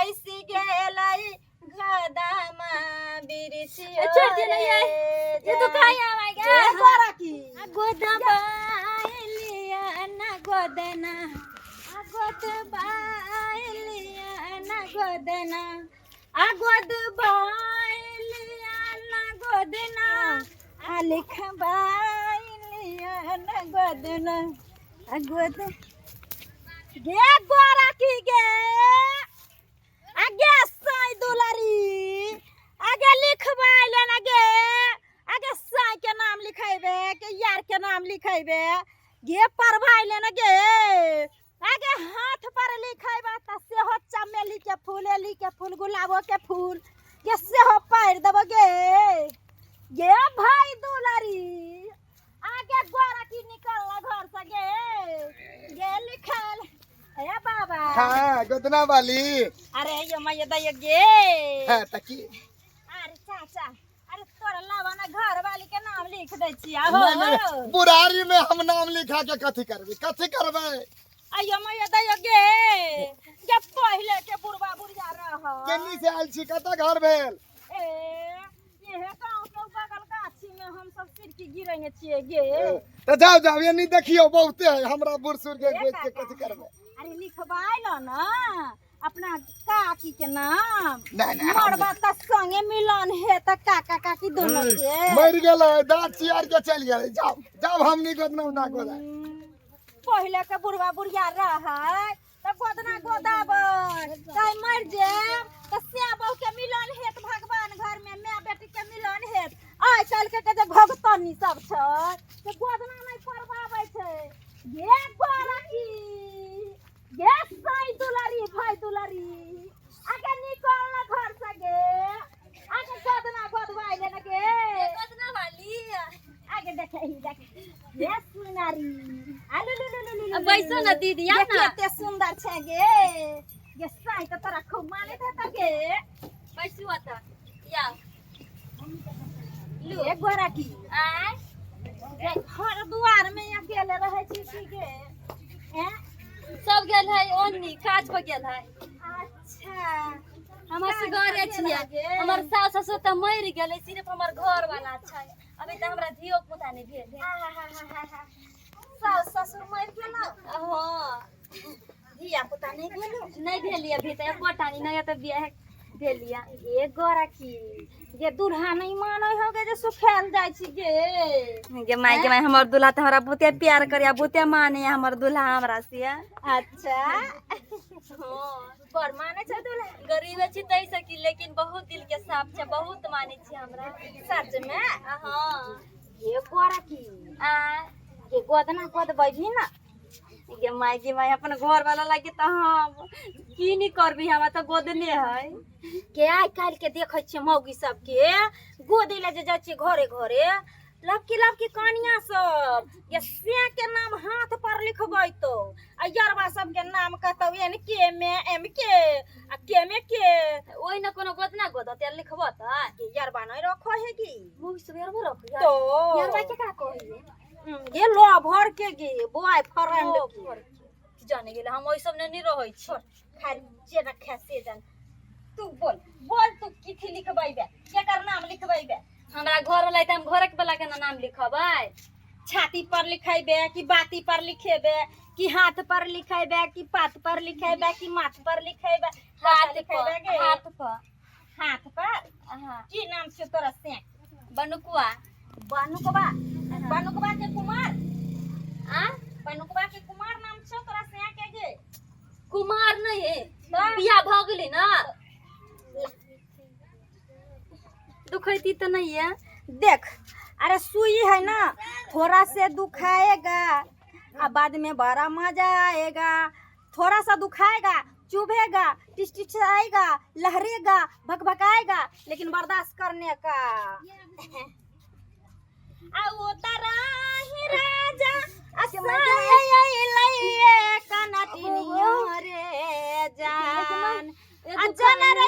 बैसी गेलै गदामा बिरछियो छोड़ दे ना ये तो काय आवेगा गोरा की गोदबाइलिया ना गोदना गोदबाइलिया ना गोदना गोदबाइलिया ना गोदना लिखबाइलिया ना गोदना गोद गे गोरा की गे आगे साई दुलारी आगे लिखबाइले ना गे आगे साई के नाम लिखाइबे के यार के नाम लिखाइबे गे परभाइले ना गे आगे हाथ पर लिखाइबा त सेहो चमेली के फूल एली के फूल गुलाबो के फूल के सेहो पार देबो गे गे भाई दुलारी आगे गोरा की निकलना घर से गे लिखल ए बाबा हाँ गोदना वाली अरे ये मैं दय गे हाँ तकी अरे चाचा अरे तोरा लावाना घर वाली के नाम लिख दे छिया हो नहीं, बुरारी में हम नाम लिखा के कथी करबे अयो मैं दय गे जब पहले के बुढ़वा बुढ़िया रह केनी से आइल छी कत घर भेल ए ये गांव के बगल गाछी में हम सब सिरकी गिरने छिए गे तो जाओ ये नहीं देखियो बहुते है हमरा बुढ़सुर के बेच के कथी करबे अरे लिखवाइलो ना अपना काकी के नाम नहीं मरबा त संगे मिलन है त काका काकी दोनों के मर गेलै दांत चियार के चल गेलै जाओ हम नहीं गोदना ना गोदा पहले के बुढ़वा बुढ़िया रहे त गोदना गोदाब काई मर जाए त श्याबो के मिलन हेत भगवान घर में मां बेटी के मिलन हेत आइ काल के जे भगतनी सब छै से गोदना नहीं परबाबै छै ये गोरकी ये साई दुलारी भाई दुलारी आगे निकल ना घर से गे आगे गोदना गोदवाई ले ना गे गोदना वाली आगे देखे ये सुनारी आलू लू लू लू अब बैसो ना दीदी आ ना केते सुंदर छै गे ये साई त तोरा खूब माने था गे बैसु आता या लू एक गोरा की आ घर दुआर में अकेले रहे छी की गे हैं सब गेल है ओन्नी काज पर गेल है अच्छा हमर से घरे छियै हमर सास ससुर त मर गेलै सिर्फ हमर घर वाला छै अभी त हमरा धियो पुता नहीं भेल है सास ससुर मर गेलो हां धिया पुता नहीं गेलो नहीं भेलिए अभी त एकोटा नहीं त बियाह भेलिए ये गोरा की ये दूल्हा नहीं मानो होगे जे सुखाल जाय छी गे गे माई हमर दूल्हा त हमरा बहुते प्यार करिया बहुते माने हमर दूल्हा हमरा से अच्छा हां पर माने छ दूल्हा गरीब छी तै सकी लेकिन बहुत दिल के साफ छै बहुत माने छी हमरा सच में हां ये गोरा की ये गोदना गोदबै भी ना गे माई अपन घर वाला लागे त हम की नहीं करबी हमरा त गोदने है के आइ काल के देखै छियै मौगी सब के गोदे ले जे जाइ छियै घरे घरे लबकी कनिया सब ये से के नाम हाथ पर लिखबै तो आ यरबा सब के नाम कहतौ एन के में एम के आ के में के ओइ न कोनो गोदना गोद त लिखब त ये यरबा नहीं रखो है की मुई सब यार रख तो यार के का कहि ये लो भर के गे बॉय फ्रेंड की जाने गेले हम ओइ सब नहीं रहै छी खाली जे रखे से जन तू बोल तू किथि लिखबैबे केकर नाम लिखबैबे हमरा घर वाला त हम घर के वाला के नाम लिखबै छाती पर लिखेबे कि बाती पर लिखेबे कि हाथ पर लिखेबे कि पात पर लिखेबे कि माथ पर लिखेबे हाथ लिखेबे गे पर हाथ पर हां की नाम छै तोरा से बनुकुआ बनुकबा के कुमार आ बनुकबा के कुमार नाम छै तोरा से के गे कुमार नहीं है बियाह भ गेलै ना दुखैती तो नहीं है देख अरे सुई है ना थोड़ा से दुखाएगा और बाद में बड़ा मजा आएगा थोड़ा सा दुखाएगा चुभेगा टिचटिचाएगा लहरेगा भकभकाएगा लेकिन बर्दाश्त करने का आओ तारा ही राजा कनटिनियो रे जान अजन रे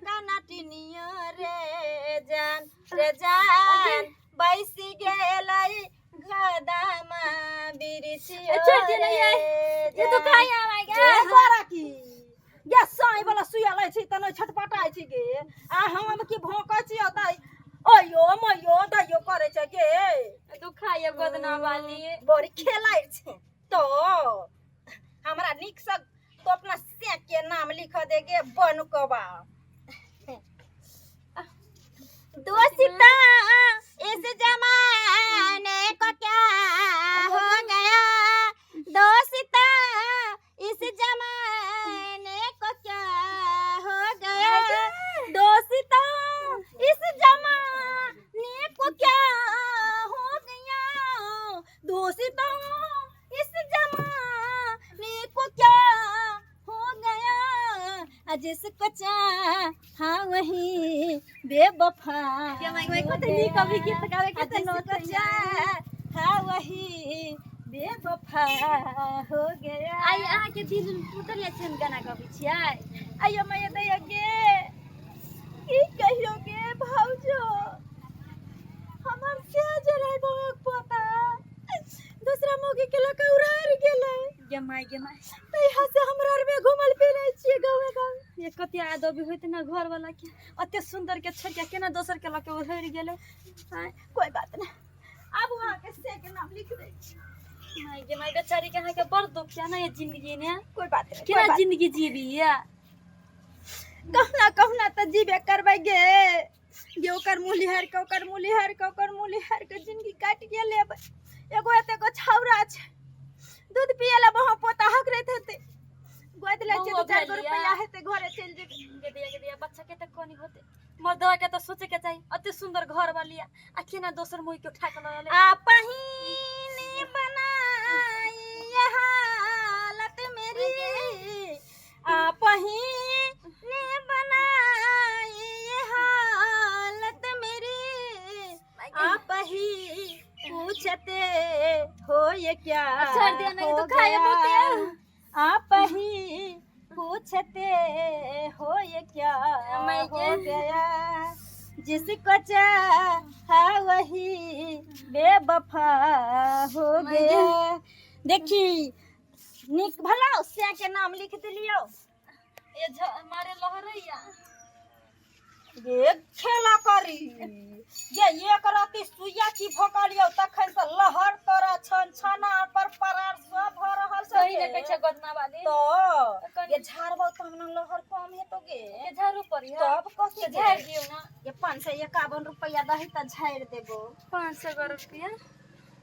कनटिनियो रे जान बैसी गेलै गदामा बिरछियो छोड़ दे ना ये तो कहाँ आवेगा गोरा की ये करे छी तनो छटपटाई छी गे आ हम की भौंकै छी ओतै अयो मयो दयो करे छ गे तू खाइए गोदना वाली बड़ी खेलाइ छे तो हमरा निक से तो अपना से के नाम लिख दे गे बनकवा दोस्ता इस जमाने को क्या हो गया दोस्ता इस जमाने को क्या हो गया दोस्ता इस जमाने को क्या हो गया दोस्ता इस जमाने को क्या हो गया जिसको चाहा वही बेवफा क्या मैं को नहीं कभी गीत गावे के जिसको चाहा वही बेवफा हो गया आई अहाँ के दिल टूटल छन गाना गबै छियै आयो मैं दया गे की कहियो गे भौजो हमर से जरे बहुत पता दूसरा मोगी के लका उड़ार गेलै गे माय तै हसे हमरा रे में घुमल फिरै छियै गावे गावे ये कते आदबी होइत ना घर वाला के अते सुंदर के छोड़ के केना दोसर के लके उधर गेलै कोई बात नहीं अब वहां के से के नाम लिख दे छी माय बेचारी के अहाँ के बड़ दुख क्या ना ये जिंदगी ने कोई बात नहीं केना जिंदगी जीबी या कहना त जीबे करबै गे गे ओकर मुलिहर के जिंदगी काट के लेबै एगो एते को छौरा छै दूध पियला बहु पोता हक रहित हेते गोद ले छै 4 रुपया हेते घरे चल जेबे के दिया बच्चा के त कोनी होते मर्दवा के त सोचे के चाहिए अति सुंदर घर वाली आ केना दोसर मोई के उठा के ल ले आ पहिने बनाई ये हालत मेरी आ पहिने बनाई ये हालत मेरी आप ही पूछते हो ये क्या छोड़ दिया नहीं तो खाए बोते आप ही पूछते हो ये क्या हो गया जिसको चाहा वही बेवफा हो गया देखी निक भला से के नाम लिख दिलियो ये मारे लहरैया ये खेला करी ये एक राती सुइया की भोकलियो तखन से लहर तोरा छन छना पर परार सब भ रहल सही ने कहै छै गोदना वाली तो ये झाड़बो त हमरा लहर कम हेतो गे के झाड़ू पड़ी तब कथि झाड़ दियो ना ये 551 रुपया दही त झाड़ देबो 500 रुपया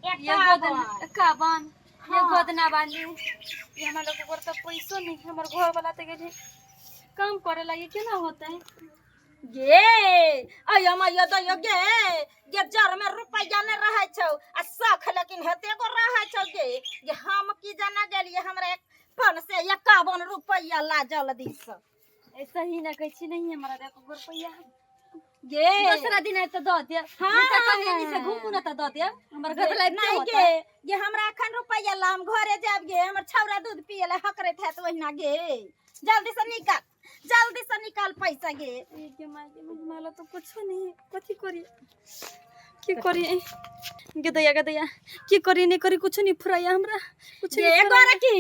ये 51 ये हाँ। गोदना वाली ये हमरा लोग को तो पैसो नहीं हमर घर वाला त गेले काम करे लगे केना होता है गे अय मैया दयो गे जर में रुपया ने रहै छौ आ सख लेकिन हेते गो रहै छौ गे हम की जाना गेलिए हमरा 551 रुपया ला जल्दी से ऐसा ही ना कहै छी नहीं हमरा देखो रुपया गे दूसरा दिन है तो द दे हाँ, कहीं से घूमू ना तो द दे हमर घर वाला नहीं गे हमरा अखन रुपया ला हम घरे जाब गे हमर छौरा दूध पियले हकरैत हैत ओहिना गे जल्दी से निकाल पैसा गे के माला तो कुछ नहीं कथी करी की करी गदया की करी नहीं करी कुछ नहीं फुराया हमरा कुछ गे करे की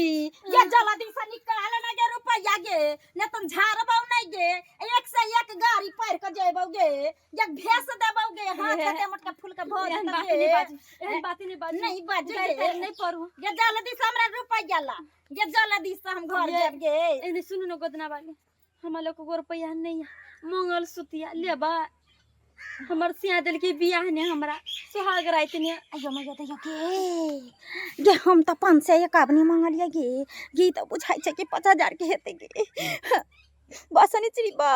ये जल्दी से निकाल ना गे रुपया गे ने तुम झाड़बौ नहीं गे एक से एक गाड़ी पैर के जेबौ गे एक भेस देबौ गे हाथ के मोटका फूल के भोज एहन बात नहीं बाजी नहीं बाजे गे नहीं पढ़ू ये जल्दी से हमरा रुपया ला ये जल्दी से हम घर जाब गे एने सुनु न गोदना वाली हमरा लोग को रुपया नहीं मंगल सुतिया लेबा हमर सिया दिल के बियाह ने हमरा सुहाग रात ने अयो मैया दयो गे हम त 551 मंगलिया गे त बुझाइ छ कि 5000 के हेते गे बसनी चिबा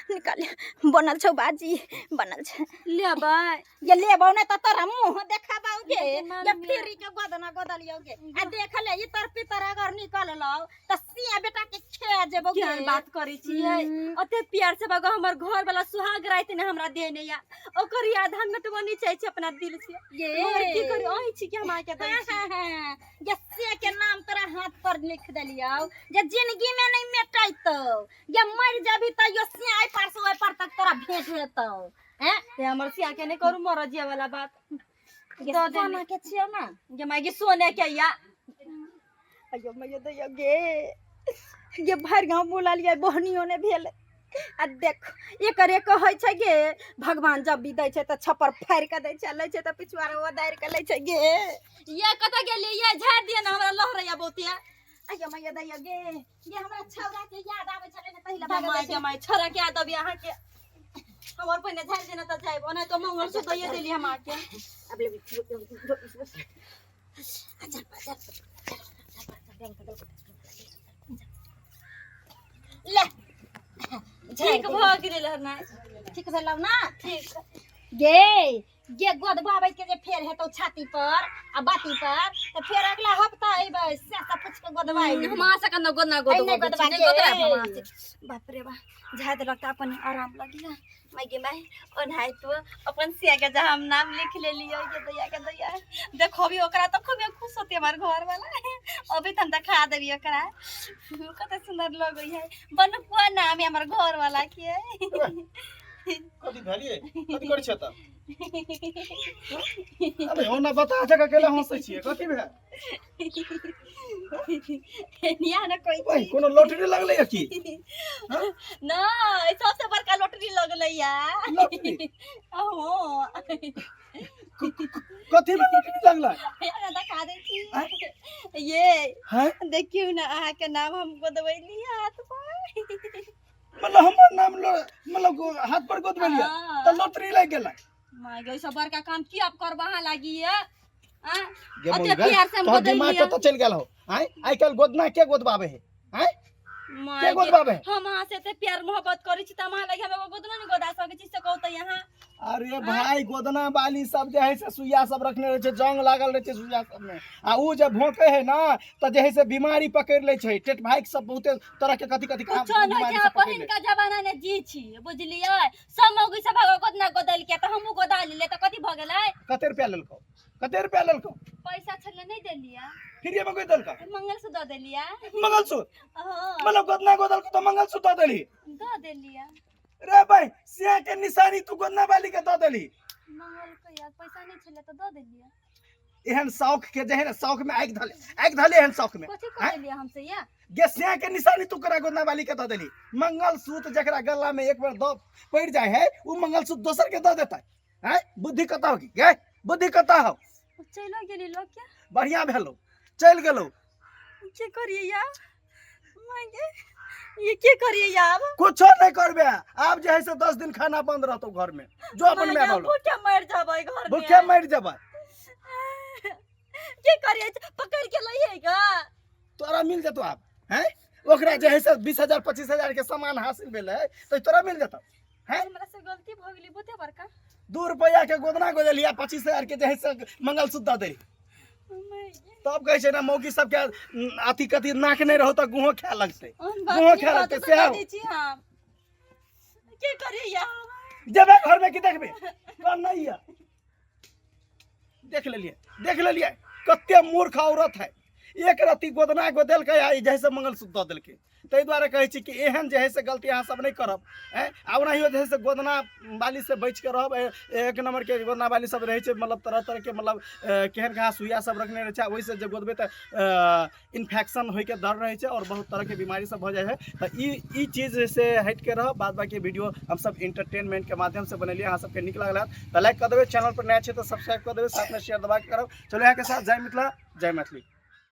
निकाल बनल छौ बाजी बनल छ लेबा ये लेबौ न त तोरा मुंह देखाबौ गे ये फिरी के गोदना गोदलियो गे आ देख ले ई तर पितर अगर निकल लौ त सिया बेटा के खे जेबौ गे क्या बात करै छियै अते प्यार से बगा हमर घर वाला सुहाग रात ने हमरा देने या ओकर याद हम मिटबनी चाहे छी अपना दिल से ये मगर की करी ओही छी कि हमरा के दै छी ये से के नाम तोरा हाथ पर लिख देलियो जे जिंदगी में नहीं मिटैतौ ये मर जाबी त यो से आई पार से ओइ पार तक तोरा भेंट हेतौ हैं ते हमर सिया के नहीं करू मर जिया वाला बात तो देना के छियो ना जे मागी सोने के या अयो मैया दयो गे ये भर गांव बुला लिया बहनियों ने भेल आ देख एकरे कहै छै गे भगवान जब भी दै छै त छप्पर फाड़ के दै छै लै छै त पिछुआर ओ दाइर के लै छै गे ये कत गेली ये झाड़ दिया ना हमरा लहरैया बहुते अಯ್ಯ मैया दैया गे ये हमरा छौरा के याद आबै छले न पहिला जमाई जमाई छोरा के आदब यहाँ के हमर पहिने झाड़ देना त जाइब ओना तो मंगल से दैया देली हम आके अब ले ले ठीक भ गेल हर ना ठीक से लव ना ठीक गे गे गोदबाबै के जे फेर हेतौ छाती पर आ बाती पर त फेर अगला हफ्ता अइबै से सब पूछ के गोदबाई हम आ सकन गोदना ऐ नहीं गोदबा के बाप रे बा झाड़ देलक त अपन आराम लगिला माई गे माई ओनाइ तो अपन सिया के जहां हम नाम लिख लेलियो के दैया देखो भी ओकरा तो खूब खुश होते हमार घर वाला अभी तन खा देबी ओकरा कत सुंदर लगई है बनपुआ नाम है हमार घर वाला के कथी भेलिए कथी करै छ त अबे ओना बता छ के केला हंसै छियै कथी भे निया न कोई ओए कोनो लॉटरी लगलै की ना सबसे बड़का लॉटरी लगलै या लॉटरी ओहो कथी में लॉटरी लगलै यार दिखा दे छी ये हैं देखियो ना अहाँ के नाम हम गोदबैली हाथ पर मतलब हमर नाम मतलब हाथ पर गोद भेलिए त लॉटरी लग गेलै माय गे सब बड़का काम की आप करबा लागी है हां गे अते मुंगा प्यार से हम तो दिमाग गोदलिया तो चल गेल हो हैं आइ काल गोदना के गोदबाबे है हैं के गोदबाबे है हम अहाँ से ते प्यार मोहब्बत करै छी त अहाँ लागी हम एगो गोदना नहीं गोदा सकै छी से कहत यहाँ अरे भाई गोदना बाली सब जे है से सुइया सब रखने रहे छे जंग लागल रहे छे सुइया सब में आ उ जे भोंके है ना त जे है से बीमारी पकड़ ले छे टेट भाई सब बहुते तरह के कथी कथी का कुछो न के पहिन का जमाना ने जी छी बुझलियै सब मौगी सब गोदना गोदल के त हमहु गोदा लेले त कथी भ गेलै कते रुपया लेलको पैसा छले नहीं देलिया फिर ये में कोई दलका मंगलसूत्र दे देलिया मंगलसूत्र हां मतलब गोदना गोदल को तो मंगलसूत्र दे देली दे देलिया रे भाई सिया के निशानी तू गोदना बाली के दे देली मंगल के यार पैसा नहीं छले त दे देलिया एहन शौक के जे है ना शौक में आग धले एहन शौक में कथी कर देलिया हमसे या गे सिया के निशानी तू करा गोदना बाली के दे देली मंगलसूत्र जकरा गला में एक बार दो पड़ जाए है वो मंगलसूत्र दोसर के दे देता है बुद्धि कता होगी गे बुद्धि कता हो चलो गेली लोग क्या बढ़िया भेलो चल गेलो के करिए यार मांगे ये के करिए यार कुछ नहीं करबे आप जे है से 10 दिन खाना बंद रहतो घर में जो अपन में बोलो भूखे मर जाबै घर में भूखे मर जाबै के करिए पकड़ के लइएगा तोरा मिल जतो आप हैं ओकरा जे है से 20000 25000 के सामान हासिल भेले तो तोरा मिल जतो हैं हमरा से गलती भ गेली बहुते बड़का 2 रुपया के गोदना गोदलिया 25000 के जे है से मंगलसूत्र दे तब कहे छै ना मौगी सब के अथी कथी नाक नहीं रहो तो गुहो खा लगते गुहो खा लगते से हम के करिए यार जबे घर में की देखबे कर नहीं है देख लेलिए कते मूर्ख औरत है एक रति गोदना गोदल के आई जैसे मंगलसूत्र दे देलके तै द्वारा कहै छी कि एहन जे है से गलती अहाँ सब नहीं करब हैं आ ओनाहियो जे है से गोदना बाली से बच के रहब एक नंबर के गोदना बाली सब रहे छै मतलब तरह तरह के मतलब केहन कहाँ सुइया सब रखने रहे छै ओहि से जब गोदबे त इन्फेक्शन होय के डर रहे छै और बहुत तरह के बीमारी सब भ जाय है त ई चीज से हट के रहब बाद बाकी वीडियो हम सब एंटरटेनमेंट के माध्यम से बनेलिए अहाँ सबके नीक लागल त लाइक कर देबे चैनल पर नया छै तो सब्सक्राइब कर देबे साथ में शेयर दबा के करब चलो यहाँ के साथ जय मिथिला जय मैथिली।